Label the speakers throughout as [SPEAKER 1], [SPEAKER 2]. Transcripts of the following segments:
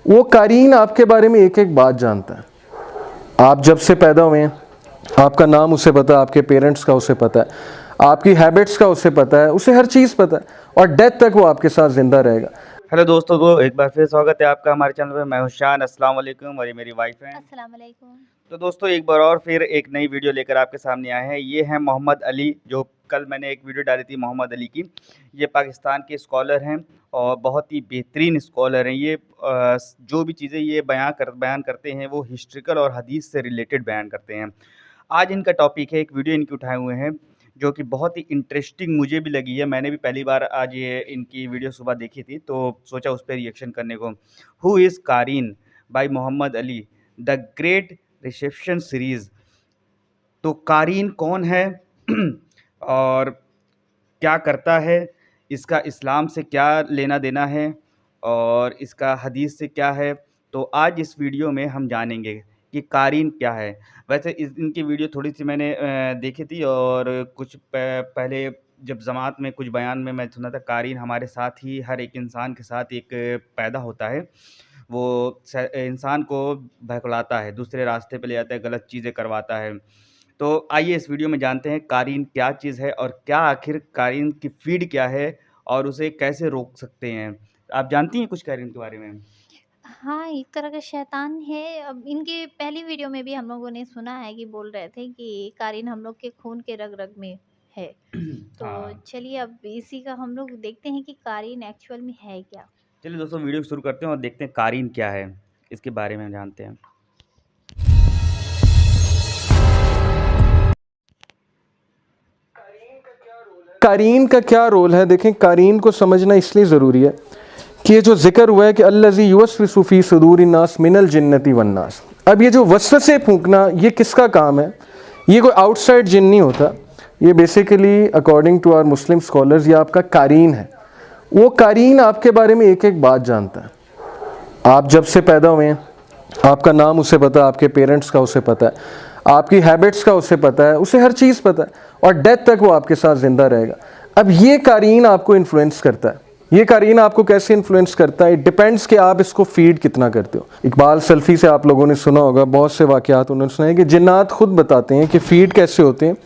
[SPEAKER 1] वो कारीन आपके बारे में एक एक बात जानता है। आप जब से पैदा हुए हैं, आपका नाम उसे पता है, आपके पेरेंट्स का उसे पता है, आपकी हैबिट्स का उसे पता है, उसे हर चीज़ पता है और डेथ तक वो आपके साथ ज़िंदा रहेगा।
[SPEAKER 2] हेलो दोस्तों, तो एक बार फिर स्वागत है आपका हमारे चैनल पे। मैं हुशान, अस्सलाम वालेकुम, और ये मेरी वाइफ है।
[SPEAKER 3] अस्सलाम वालेकुम।
[SPEAKER 2] तो दोस्तों, एक बार और फिर एक नई वीडियो लेकर आपके सामने आए हैं। ये हैं मोहम्मद अली, जो कल मैंने एक वीडियो डाली थी मोहम्मद अली की। ये पाकिस्तान के स्कॉलर हैं और बहुत ही बेहतरीन स्कॉलर हैं। ये जो भी चीज़ें ये बयान करते हैं वो हिस्ट्रिकल और हदीस से रिलेटेड बयान करते हैं। आज इनका टॉपिक है, एक वीडियो इनकी उठाए हुए हैं जो कि बहुत ही इंटरेस्टिंग मुझे भी लगी है। मैंने भी पहली बार आज ये इनकी वीडियो सुबह देखी थी, तो सोचा उस पर रिएक्शन करने को। हु इज़ कारीन by Mohammad Ali, the great reception series. तो कारीन कौन है और क्या करता है, इसका इस्लाम से क्या लेना देना है और इसका हदीस से क्या है। तो आज इस वीडियो में हम जानेंगे कि कारीन क्या है। वैसे इनकी वीडियो थोड़ी सी मैंने देखी थी, और कुछ पहले जब जमात में कुछ बयान में मैं सुना था, कारीन हमारे साथ ही हर एक इंसान के साथ एक पैदा होता है। वो इंसान को बहकलाता है, दूसरे रास्ते पे ले जाता है, गलत चीज़ें करवाता है। तो आइए इस वीडियो में जानते हैं कारीन क्या चीज़ है और क्या आखिर कारीन की फ़ीड क्या है और उसे कैसे रोक सकते हैं। आप जानती हैं कुछ कारीन के बारे में?
[SPEAKER 3] हाँ, एक तरह का शैतान है। अब इनकी पहली वीडियो में भी हम लोगों ने सुना है कि बोल रहे थे कि कारीन हम लोग के खून के रग-रग में है। तो
[SPEAKER 2] हाँ।
[SPEAKER 3] चलिए अब इसी का हम लोग देखते हैं कि कारीन एक्चुअल में है क्या?
[SPEAKER 2] चलिए दोस्तों, वीडियो शुरू करते हैं और देखते हैं कारीन क्या है, इसके बारे में जानते हैं।
[SPEAKER 1] कारीन का क्या रोल है? देखें, कारीन को समझना इसलिए ज़रूरी है कि ये जो जिक्र हुआ है कि अल्लज़ी युवस्विसु फ़ी सुदूरिन नास मिनल जिन्नति वन्नास। अब ये जो वसवसे फूंकना, ये किसका काम है? ये कोई आउटसाइड जिन नहीं होता। ये basically according to our Muslim scholars ये आपका कारीन है। वो कारीन आपके बारे में एक एक बात जानता है। आप जब से पैदा हुए हैं, आपका नाम उसे पता है, आपके पेरेंट्स का उसे पता है, आपकी हैबिट्स का उसे पता है, उसे हर चीज़ पता है और डेथ तक वो आपके साथ ज़िंदा रहेगा। अब ये कारीन आपको इन्फ्लुएंस करता है। ये कारीन आपको कैसे इन्फ्लुएंस करता है? इट डिपेंड्स कि आप इसको फीड कितना करते हो। इकबाल सल्फी से आप लोगों ने सुना होगा, बहुत से वाक़यात उन्होंने सुना है कि जिन्नात खुद बताते हैं कि फीड कैसे होते हैं।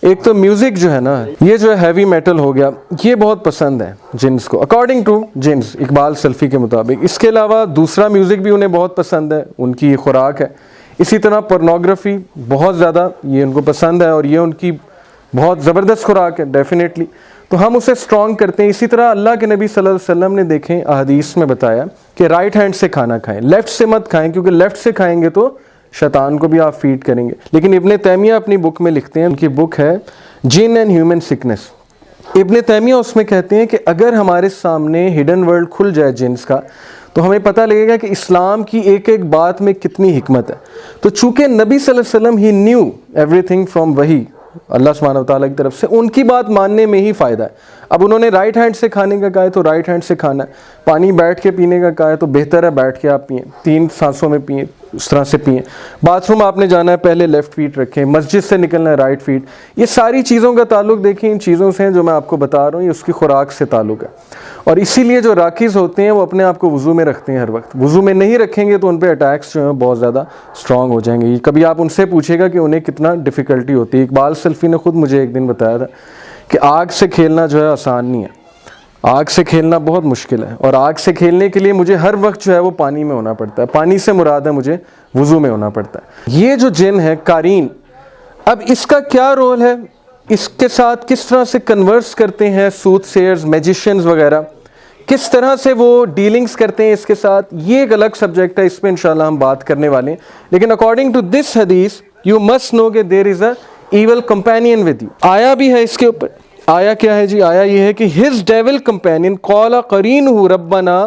[SPEAKER 1] एक तो म्यूज़िक जो है ना, ये जो है हैवी मेटल हो गया, ये बहुत पसंद है जिन्स को, अकॉर्डिंग टू जिन्स, इकबाल सल्फी के मुताबिक। इसके अलावा दूसरा म्यूज़िक भी उन्हें बहुत पसंद है, उनकी ये खुराक है। इसी तरह पोर्नोग्राफी बहुत ज़्यादा ये उनको पसंद है और ये उनकी बहुत ज़बरदस्त खुराक है डेफिनेटली। तो हम उसे स्ट्रॉन्ग करते हैं। इसी तरह अल्लाह के नबी सल्लल्लाहु अलैहि वसल्लम ने देखें अहदीस में बताया कि राइट हैंड से खाना खाएं, लेफ़्ट से मत खाएं, क्योंकि लेफ़्ट से खाएंगे तो शैतान को भी आप फीड करेंगे। लेकिन इब्ने तैमिया अपनी बुक में लिखते हैं, उनकी बुक है जिन एंड ह्यूमन सिकनेस। इब्ने तैमिया उसमें कहते हैं कि अगर हमारे सामने हिडन वर्ल्ड खुल जाए जिन्स का, तो हमें पता लगेगा कि इस्लाम की एक एक बात में कितनी हिकमत है। तो चूँकि नबी सल्लल्लाहु अलैहि वसल्लम ही न्यू एवरीथिंग फ्रॉम वही अल्लाह सुब्हानहू व तआला की तरफ से, उनकी बात मानने में ही फ़ायदा है। अब उन्होंने राइट हैंड से खाने का कहा है तो राइट हैंड से खाना है, पानी बैठ के पीने का कहा है तो बेहतर है बैठ के आप पिएँ, 3 सांसों में पिएँ, उस तरह से पिएँ। बाथरूम आपने जाना है, पहले लेफ़्ट फीट रखें, मस्जिद से निकलना है राइट फीट। ये सारी चीज़ों का ताल्लुक देखिए इन चीज़ों से है जो मैं आपको बता रहा हूँ, ये उसकी खुराक से ताल्लुक है। और इसीलिए जो राकीज़ होते हैं वो अपने आप को वज़ू में रखते हैं हर वक्त। वज़ू में नहीं रखेंगे तो उन पर अटैक्स जो हैं बहुत ज़्यादा स्ट्रॉन्ग हो जाएंगे। कभी आप उनसे पूछेगा कि उन्हें कितना डिफ़िकल्टी होती है। इकबाल सल्फी ने खुद मुझे एक दिन बताया था कि आग से खेलना जो है आसान नहीं है, आग से खेलना बहुत मुश्किल है, और आग से खेलने के लिए मुझे हर वक्त जो है वो पानी में होना पड़ता है। पानी से मुराद है मुझे वज़ू में होना पड़ता है। ये जो जिन है कारीन, अब इसका क्या रोल है? इसके साथ किस तरह से कन्वर्स करते हैं सूथसेयर्स, मैजिशियंस वगैरह, किस तरह से वो डीलिंग्स करते हैं इसके साथ, ये एक अलग सब्जेक्ट है, इस पर इंशाल्लाह हम बात करने वाले हैं। लेकिन अकॉर्डिंग टू दिस हदीस यू मस्ट नो कि there is a evil companion with you. आया भी है इसके ऊपर। आया क्या है जी? आया ये है कि हिज डेविल कंपेनियन कॉला करीनहु रब्बना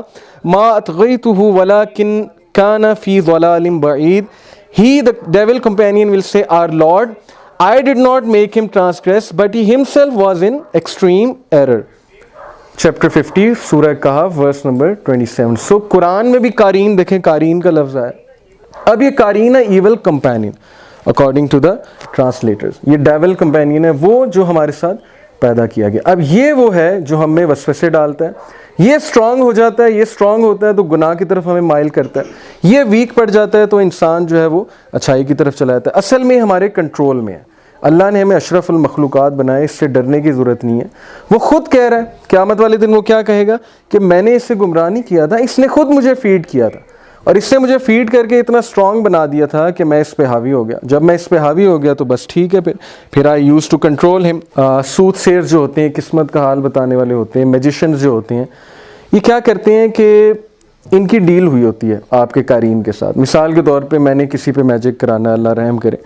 [SPEAKER 1] मा अतगैतुहु वलाकिन काना फी ज़लालिम बईद। He the devil companion will say our lord, I did not make him transgress, but he himself was in extreme error. Chapter 50, सूरह कहफ, verse number 27. So कुरान में भी कारीन देखें, कारीन का लफ्ज़ आया। अब ये कारीन है evil companion, according to the translators। ये devil companion है, वो जो हमारे साथ पैदा किया गया। अब ये वो है जो हमें वसवसे डालता है, ये स्ट्रांग हो जाता है, ये स्ट्रांग होता है तो गुनाह की तरफ हमें माइल करता है, ये वीक पड़ जाता है तो इंसान जो है वो अच्छाई की तरफ चला जाता है। असल में हमारे कंट्रोल में है। अल्लाह ने हमें अशरफुल मखलूक़ात बनाए, इससे डरने की ज़रूरत नहीं है। वो ख़ुद कह रहा है क़यामत वाले दिन वो क्या कहेगा कि मैंने इससे गुमराह नहीं किया था, इसने खुद मुझे फ़ीड किया था और इससे मुझे फ़ीड करके इतना स्ट्रॉन्ग बना दिया था कि मैं इस पे हावी हो गया। जब मैं इस पे हावी हो गया तो बस ठीक है, फिर आई यूज़ टू कंट्रोल हिम। सूदसेर जो होते हैं, किस्मत का हाल बताने वाले होते हैं, मैजिशियंस जो होते हैं, ये क्या करते हैं कि इनकी डील हुई होती है आपके कारीन के साथ। मिसाल के तौर पे मैंने किसी पे मैजिक कराना, अल्लाह रहम करे,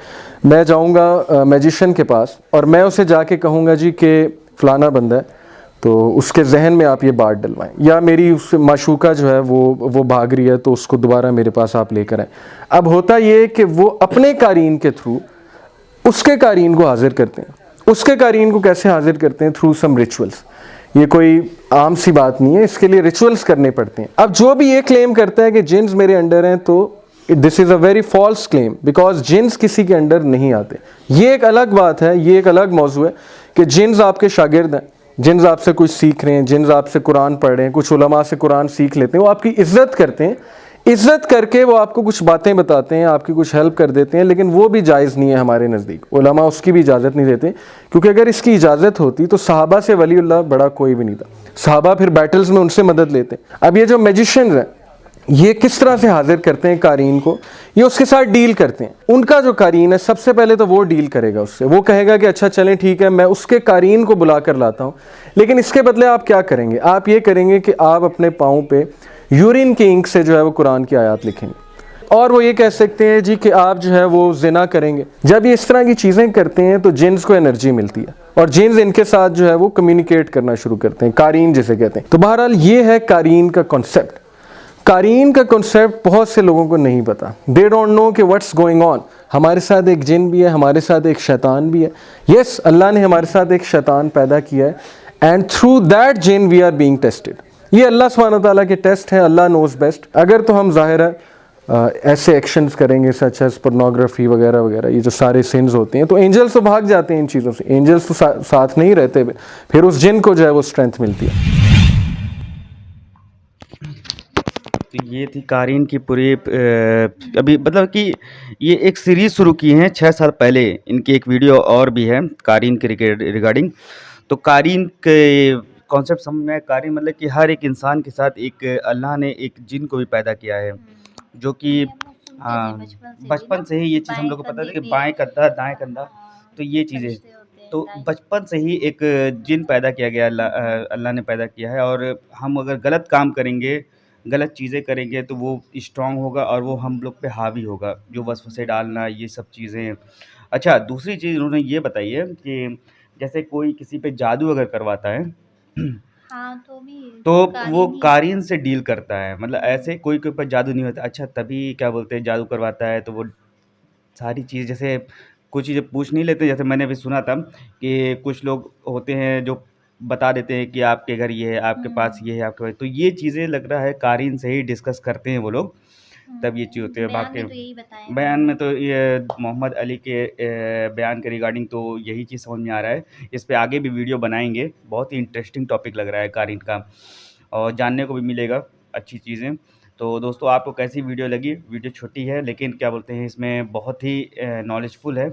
[SPEAKER 1] मैं जाऊंगा मैजिशियन के पास और मैं उसे जाके कहूँगा जी कि फ़लाना बंदा है तो उसके जहन में आप ये बात डलवाएं, या मेरी उस माशूका जो है वो भाग रही है तो उसको दोबारा मेरे पास आप लेकर आएँ। अब होता ये कि वो अपने कारीन के थ्रू उसके कारीन को हाजिर करते हैं। उसके कारीन को कैसे हाजिर करते हैं? Through some rituals. ये कोई आम सी बात नहीं है, इसके लिए रिचुअल्स करने पड़ते हैं। अब जो भी ये क्लेम करता है कि जिन्स मेरे अंडर हैं, तो this is a very false claim, because जिन्स किसी के अंडर नहीं आते। ये एक अलग बात है, ये एक अलग मौजू है कि जिन्स आपके शागिर्द हैं, जिन्स आपसे कुछ सीख रहे हैं, जिन्स आपसे कुरान पढ़ रहे हैं, कुछ उलमा से कुरान सीख लेते हैं, वो आपकी इज्जत करते हैं, इज्जत करके वो आपको कुछ बातें बताते हैं, आपकी कुछ हेल्प कर देते हैं, लेकिन वो भी जायज़ नहीं है हमारे नज़दीक। उलमा उसकी भी इजाज़त नहीं देते, क्योंकि अगर इसकी इजाज़त होती तो सहाबा से वलीउल्लाह बड़ा कोई भी नहीं था। सहाबा फिर बैटल्स में उनसे मदद लेते। अब ये जो मैजिशियंस हैं, ये किस तरह से हाजिर करते हैं कारीन को? ये उसके साथ डील करते हैं। उनका जो कारीन है, सबसे पहले तो वो डील करेगा उससे। वो कहेगा कि अच्छा चलें ठीक है, मैं उसके कारीन को बुला कर लाता हूँ, लेकिन इसके बदले आप क्या करेंगे? आप ये करेंगे कि आप अपने पाँव पे यूरिन की इंक से जो है वो कुरान की आयत लिखेंगे, और वो ये कह सकते हैं जी कि आप जो है वो जिना करेंगे। जब ये इस तरह की चीज़ें करते हैं तो जिन्स को एनर्जी मिलती है और जिन्स इनके साथ जो है वो कम्युनिकेट करना शुरू करते हैं, कारीन जिसे कहते हैं। तो बहरहाल ये है कारीन का कॉन्सेप्ट। कारीन का कॉन्सेप्ट बहुत से लोगों को नहीं पता। दे डोंट नो कि व्हाट्स गोइंग ऑन। हमारे साथ एक जिन भी है, हमारे साथ एक शैतान भी है। यस, अल्लाह ने हमारे साथ एक शैतान पैदा किया है, एंड थ्रू दैट जिन वी आर बीइंग टेस्टेड। ये अल्लाह सुब्हानहू ताला के टेस्ट हैं, अल्लाह नोज बेस्ट। अगर तो हम ज़ाहिर है ऐसे एक्शंस करेंगे सच एज पोर्नोग्राफी वगैरह वगैरह, ये जो सारे सिन्स होते हैं, तो एंजल्स तो भाग जाते हैं इन चीज़ों से। एंजल्स तो साथ नहीं रहते, फिर उस जिन को जो है वो स्ट्रेंथ मिलती है।
[SPEAKER 2] तो ये थी कारीन की पूरी अभी मतलब कि ये एक सीरीज़ शुरू की हैं 6 साल पहले। इनकी एक वीडियो और भी है कारीन के रिगार्डिंग। तो कारीन के कॉन्सेप्ट समझ में आया। कारीन मतलब कि हर एक इंसान के साथ एक अल्लाह ने एक जिन को भी पैदा किया है, जो कि हाँ, बचपन से ही ये चीज़ हम लोग को पता था कि बाएं कंधा दाएं कंधा, तो ये चीज़ें तो बचपन से ही एक जिन पैदा किया गया, अल्लाह ने पैदा किया है। और हम अगर गलत काम करेंगे, गलत चीज़ें करेंगे, तो वो स्ट्रॉन्ग होगा और वो हम लोग पे हावी होगा, जो वसवसे डालना, ये सब चीज़ें। अच्छा, दूसरी चीज़ उन्होंने ये बताई है कि जैसे कोई किसी पे जादू अगर करवाता है
[SPEAKER 3] हाँ, तो भी
[SPEAKER 2] तो वो
[SPEAKER 3] कारीन ही
[SPEAKER 2] कारीन से डील करता है। मतलब ऐसे कोई के ऊपर जादू नहीं होता। अच्छा, तभी क्या बोलते हैं जादू करवाता है तो वो सारी चीज़ जैसे कुछ चीज़ें पूछ नहीं लेते। जैसे मैंने अभी सुना था कि कुछ लोग होते हैं जो बता देते हैं कि आपके घर ये है, आपके पास ये है, आपके पास, तो ये चीज़ें लग रहा है कारीन से ही डिस्कस करते हैं वो लोग, तब ये चीज़ होती है।
[SPEAKER 3] बयान
[SPEAKER 2] बाकी
[SPEAKER 3] में तो यही बताया
[SPEAKER 2] बयान में तो ये मोहम्मद अली के बयान के रिगार्डिंग तो यही चीज़ समझ में आ रहा है। इस पे आगे भी वीडियो बनाएंगे। बहुत ही इंटरेस्टिंग टॉपिक लग रहा है कारीन का, और जानने को भी मिलेगा अच्छी चीज़ें। तो दोस्तों, आपको कैसी वीडियो लगी? वीडियो छोटी है लेकिन क्या बोलते हैं, इसमें बहुत ही नॉलेजफुल है।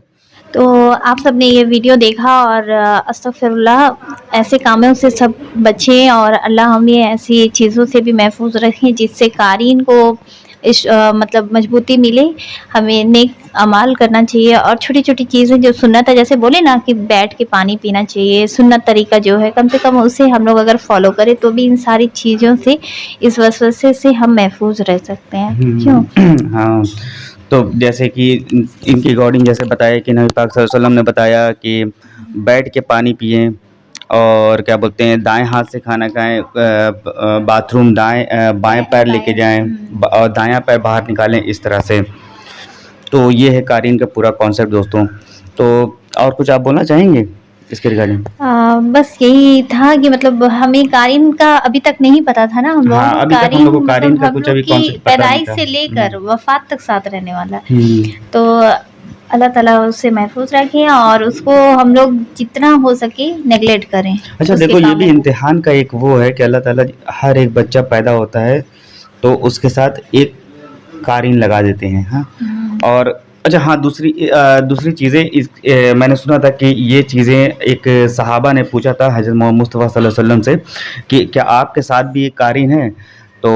[SPEAKER 3] तो आप सबने ये वीडियो देखा और अस्तगफिरुल्लाह, ऐसे कामों से सब बचें और अल्लाह हमें ऐसी चीज़ों से भी महफूज रखें जिससे कारीन को मतलब मजबूती मिले। हमें नेक अमाल करना चाहिए और छोटी छोटी चीज़ें जो सुन्नत है, जैसे बोले ना कि बैठ के पानी पीना चाहिए, सुन्नत तरीका जो है कम से कम उसे हम लोग अगर फॉलो करें तो भी इन सारी चीज़ों से, इस वसवसे से हम महफूज रह सकते हैं। क्यों?
[SPEAKER 2] हाँ, तो जैसे कि इनकी रिकॉर्डिंग जैसे बताया कि नबी पाक सल्लल्लाहु अलैहि वसल्लम ने बताया कि बैठ के पानी पिएं, और क्या बोलते हैं दाएं हाथ से खाना खाएं, बाथरूम बाएं पैर लेके जाएं और दायां पैर बाहर निकालें, इस तरह से। तो ये है कारीन का पूरा कॉन्सेप्ट दोस्तों। तो और कुछ आप बोलना चाहेंगे इसके रिगार्डिंग?
[SPEAKER 3] बस यही था कि मतलब हमें कारीन का अभी तक नहीं पता था ना हम लोगों
[SPEAKER 2] हाँ,
[SPEAKER 3] को।
[SPEAKER 2] अभी तक हम लोग को कारीन
[SPEAKER 3] मतलब
[SPEAKER 2] का
[SPEAKER 3] हम
[SPEAKER 2] कुछ
[SPEAKER 3] लोग
[SPEAKER 2] अभी
[SPEAKER 3] की
[SPEAKER 2] कॉन्सेप्ट पता नहीं
[SPEAKER 3] पैदाइश
[SPEAKER 2] था।
[SPEAKER 3] से लेकर वफात तक साथ रहने वाला है। तो अल्लाह ताला उसे महफूज रखे और उसको हम लोग जितना हो सके नेगलेक्ट करें।
[SPEAKER 2] अच्छा
[SPEAKER 3] उसके
[SPEAKER 2] देखो, ये
[SPEAKER 3] कामों
[SPEAKER 2] भी
[SPEAKER 3] को।
[SPEAKER 2] इम्तिहान का एक वो है कि अल्लाह ताला हर एक बच्चा पैदा होता है तो उसके साथ एक कारीन लगा देते हैं, हाँ। और अच्छा हाँ, दूसरी चीज़ें मैंने सुना था कि ये चीज़ें एक सहाबा ने पूछा था हज़रत मोहम्मद मुस्तफ़ा सल्लल्लाहु अलैहि वसल्लम से कि क्या आपके साथ भी एक कारीन है? तो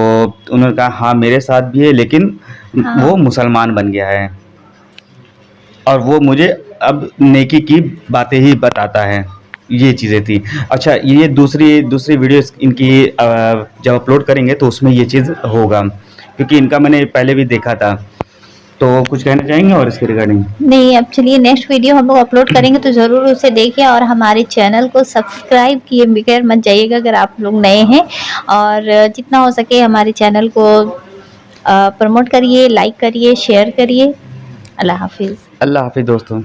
[SPEAKER 2] उन्होंने कहा हाँ मेरे साथ भी है, लेकिन
[SPEAKER 3] हाँ।
[SPEAKER 2] वो मुसलमान बन गया है और वो मुझे अब नेकी की बातें ही बताता है। ये चीज़ें थी। अच्छा, ये दूसरी वीडियो इनकी जब अपलोड करेंगे तो उसमें ये चीज़ होगा, क्योंकि इनका मैंने पहले भी देखा था। तो कुछ कहना चाहेंगे और इसके रिगार्डिंग?
[SPEAKER 3] नहीं, अब चलिए नेक्स्ट वीडियो हम लोग अपलोड करेंगे तो ज़रूर उसे देखिए और हमारे चैनल को सब्सक्राइब किए बगैर मत जाइएगा अगर आप लोग नए हैं। और जितना हो सके हमारे चैनल को प्रमोट करिए, लाइक करिए, शेयर करिए। अल्लाह हाफिज़।
[SPEAKER 2] अल्लाह हाफ़िज़ दोस्तों।